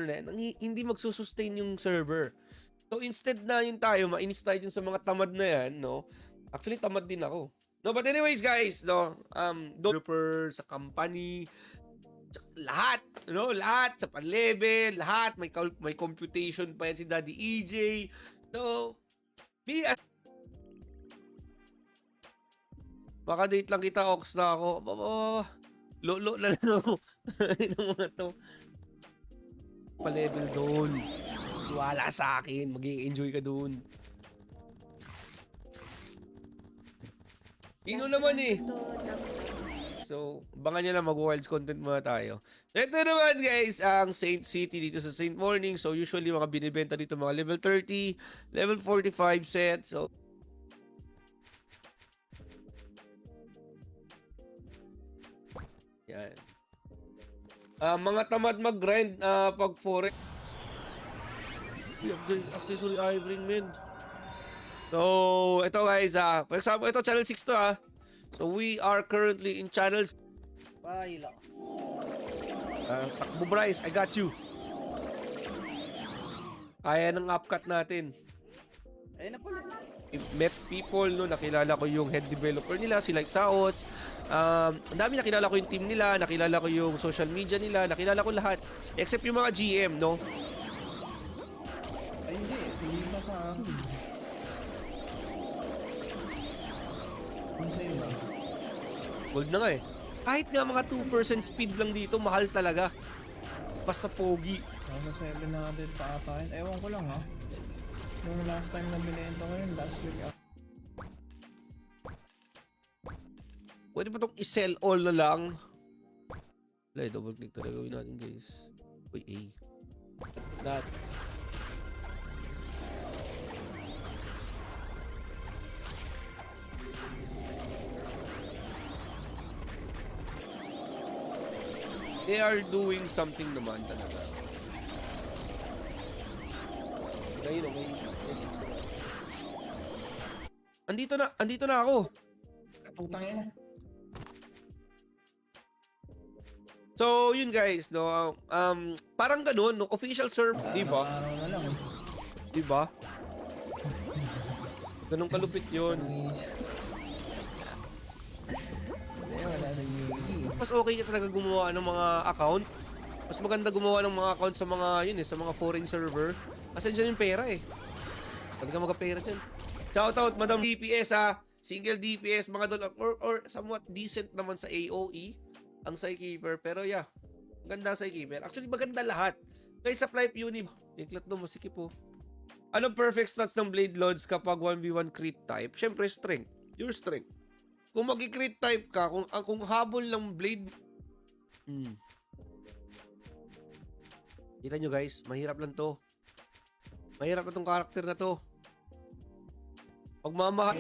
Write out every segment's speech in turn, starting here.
na yan, hindi magsusustain yung server. So instead na yun tayo, mainis tayo dun sa mga tamad na yan, no? Actually, tamad din ako. No, but anyways, guys, no, developer, sa company, lahat, no, lahat sa pan-level, lahat, may computation pa yan si Daddy EJ. So, be makadate lang kita, Ox na ako. Lolo na lang ako. Yung mga to. Pa-level doon. Wala sa akin. Mag-i-enjoy ka doon. Pino naman eh. So, abangan nyo lang, mag-wilds content muna tayo. Ito naman guys, ang Saint City dito sa Saint Morning. So, usually mga binibenta dito mga level 30, level 45 sets. So, yan. Mga tamad mag-grind pag forex. Accessory ivory man. So, ito guys, for example, ito channel 6 to So, we are currently in channels. Paila. Takbo Bryce, I got you. Kaya ng upcut natin. Ayun na pala. Met people, no, nakilala ko yung head developer nila, si Like Saos. Ang dami nakilala ko yung team nila, nakilala ko yung social media nila, nakilala ko lahat. Except yung mga GM, no? Ay hindi, hindi pa sa akin. Kung sa'yo ba? Gold na nga eh. Kahit nga mga 2% speed lang dito, mahal talaga. Basta pogi. Nasa 700 pa ata yun. Ewan ko lang ha. Nung last time na binenta ko yun, last week Pwede pa itong i-sell all na lang. Wala, double click talaga gawin natin guys. Uy, A. That. They are doing something naman talaga. Okay. Andito na ako. putang ina. So, yun guys, no. Parang ganun, no, official serve, di ba? Araw na lang. Di ba? Ganun kalupit yun. Wala na yung Mas okay ka talaga gumawa ng mga account. Mas maganda gumawa ng mga account sa mga yun eh, sa mga foreign server. Kasi dyan yung pera eh. Talaga magka-pera dyan. Shoutout Madam DPS single DPS mga doon or somewhat decent naman sa AOE ang Psykeeper. Pero yeah, ganda ang Psykeeper. Actually maganda lahat. Guys sa Flight Uni, iklat mo si Kipo. Anong perfect stats ng Blade Lords kapag 1v1 crit type? Syempre strength. Your strength. Kung mag-crit type ka, kung habol ng Blade Kita nyo guys, mahirap lang to. Mahirap na tong karakter na to. Pagmamahal.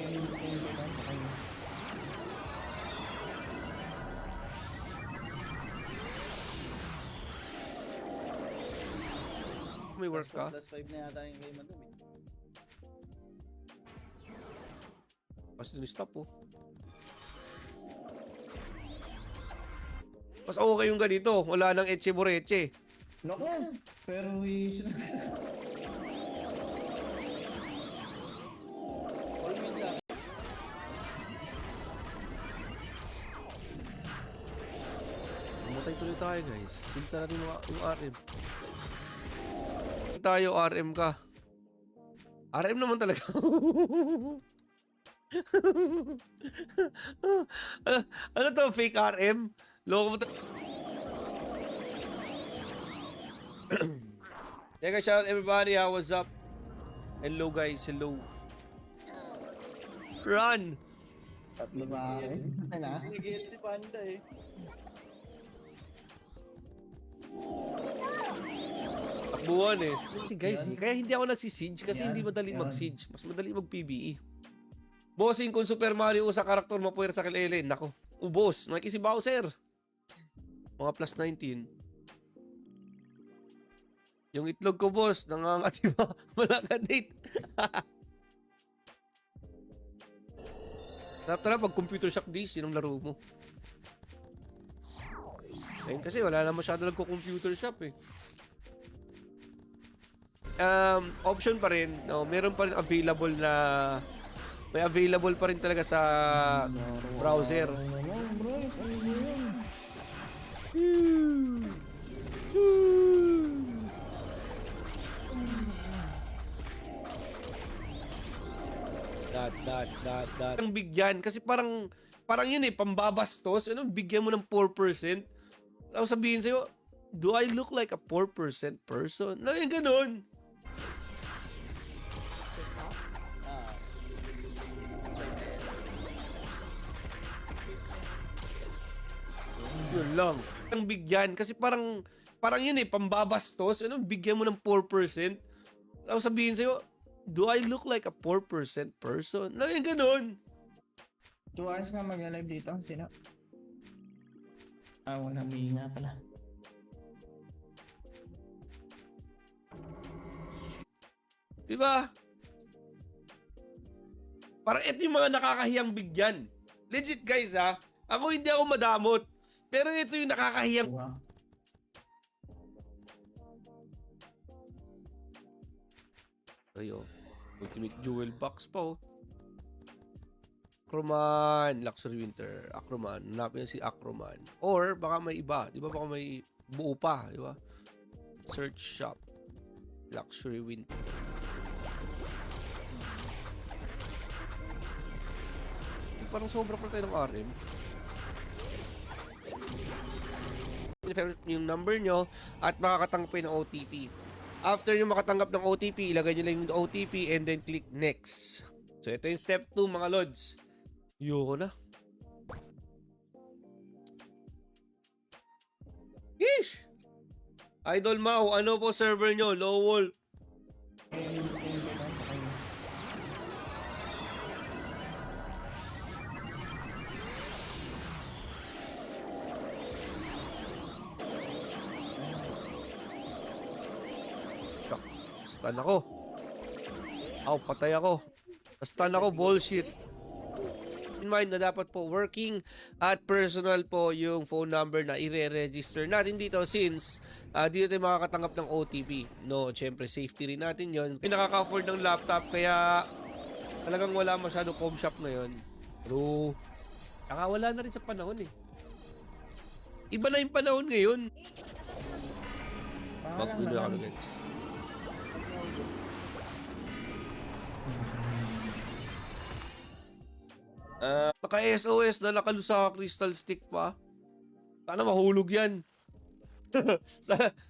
May work ka? Plus 5 na yata yung game madam eh. Mas dun stop oh. Mas okay yung ganito. Wala nang etche boreche. Naku! Pero Matay tuloy tayo guys. Silta natin yung RM. Tayo RM ka. RM naman talaga. ano to? Fake RM? Loko mo to. Teka, shout out everybody. What's up? Hello guys. Hello. Run! tatlo ba rin? Ano? Nagigil si Panda eh. Takbuhan eh. Kasi guys, kaya hindi ako nagsisiege kasi hindi madali mag-siege. Mas madali mag-PvE. Bossing kung Super Mario sa karakter mo puwer sa kilele. Nako, ubos. Nakiki si Bowser. Mga plus 19. Yung itlog ko, boss, nangangat si wala ka date. Sarap talaga pag computer shock days, yun ang laro mo. Ayun kasi wala na masyado nagko-computer shop eh. option pa rin, no, meron pa rin available na may available pa rin talaga sa browser. Naman, Bryce. Ano ba yan? That. Ang bigyan kasi parang yun pambabastos. Ano, bigyan mo ng 4%. Tapos sabihin sa'yo, do I look like a 4% person? Na yung ganun. Yun lang. Ang bigyan kasi parang yun pambabastos. Ano, bigyan mo ng 4%. Tapos sabihin sa'yo, do I look like a 4% person? Na yung ganun. 2 hours nga mag-live dito. Sino? Walang bigay nga pala. Diba? Parang ito yung mga nakakahiyang bigyan. Legit guys ha. Ako hindi ako madamot. Pero ito yung nakakahiyang. Wow. Ayo. Ultimate Jewel Box pa oh. Acroman. Luxury Winter. Acroman. Hanapin si Acroman. Or baka may iba. Di ba baka may buo pa. Di ba? Search shop. Luxury Winter. Parang sobra pa tayo ng RM. Yung number nyo at makakatanggap kayo ng OTP. After nyo makatanggap ng OTP, ilagay nyo lang yung OTP and then click next. So, ito yung step 2 mga lods. Yoko na. Yeesh! Idol Mau, ano po server nyo? Low Wolf. Stun ako. Patay ako. Stun ako, bullshit. In mind na dapat po working at personal po yung phone number na i-re-register natin dito since dito tayo makakatanggap ng OTP. No, syempre safety rin natin yon. Nakaka-afford ng laptop kaya talagang wala masyadong home shop ngayon. Pero wala na rin sa panahon eh. Iba na yung panahon ngayon. Magulo ako guys. Naka-SOS na nakalo sa crystal stick pa. Sana mahulog yan.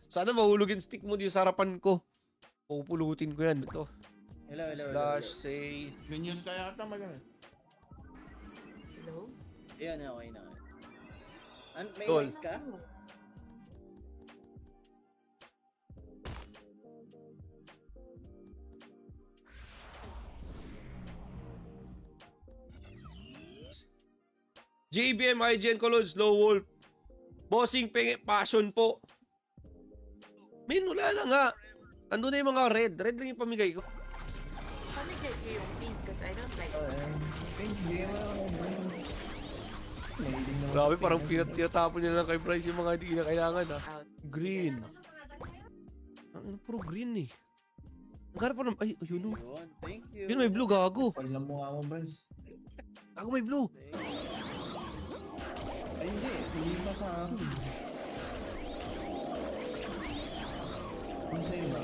sana mahulog yung stick mo dito sa harapan ko. Pupulutin ko yan. Ito. Hello. Slash say. Ganyan kaya ata mag-ano. Hello? Ayan, okay na. May Tol. mic ka? JBM, IGN, Colons, Low Wolf. Bossing, passion po. Men, wala na nga. Ando na yung mga red. Red lang yung pamigay ko. Pamigay ko yung pink because I don't like it. Hindi mo ako. Grabe, parang tinatapon niya lang kay Bryce yung mga hindi na kailangan ha. Out. Green. Ang puro green eh. Ang garap pa naman. Ay, yun o. Thank you. Yun may blue, gago. Pag lang mukha mo, Bryce. Gago may blue. Ay, hindi pa sa akin. Ano sa'yo ba?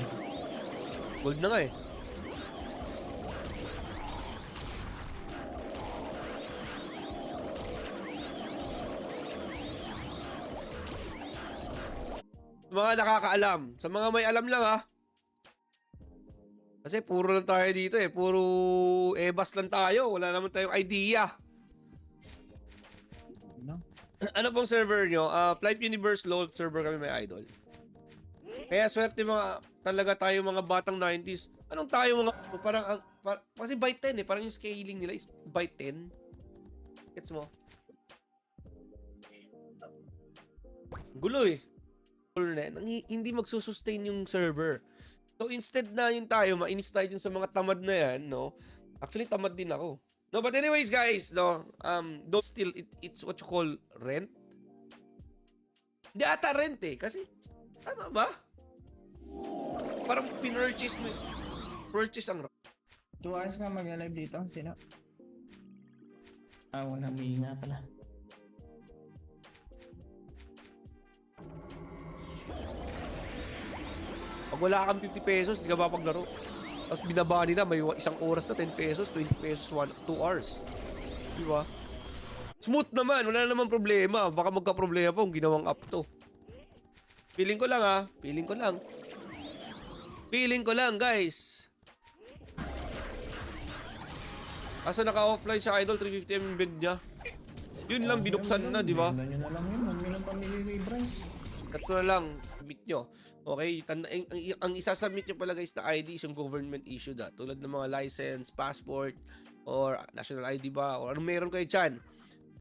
Gold na nga eh. Mga nakakaalam. Sa mga may alam lang ha. Kasi puro lang tayo dito eh. Puro ebas lang tayo. Wala naman tayong idea. Ano? Ano pong server nyo? Flight Universe LOL server kami may idol. Kaya swerte mga talaga tayo mga batang 90s. Anong tayo mga parang kasi byte 10 eh. Parang yung scaling nila is byte 10. Gets mo? Gulo eh. Hindi magsusustain yung server. So instead na yun tayo, mainis tayo dun sa mga tamad na yan, no? Actually, tamad din ako. No, but anyways, guys, no, don't still, it's what you call rent. Hindi ata rent eh, kasi, tama ba? parang pinurchase mo. Purchase ang 2 hours nga mag-live dito. Sino? Ah, wala. May nga pala. Pag wala kang 50 pesos, hindi ka mapaglaro. Tapos binabani na, may isang oras na 10 pesos, 20 pesos, 2 hours. Di ba? Smooth naman, wala naman problema. Baka magka-problema pa kung ginawang up to. Feeling ko lang ha, feeling ko lang. Feeling ko lang guys. Kaso naka-offline siya Idol, 350 yung bed niya. Yun lang, binuksan na, di ba? Benda nyo na lang yun. Huwag nyo lang pamili kay Bryce. Ito na lang, submit nyo. Okay, ang isasubmit nyo pala guys na ID is yung government issued tulad ng mga license, passport, or national ID ba, or anong meron kayo dyan.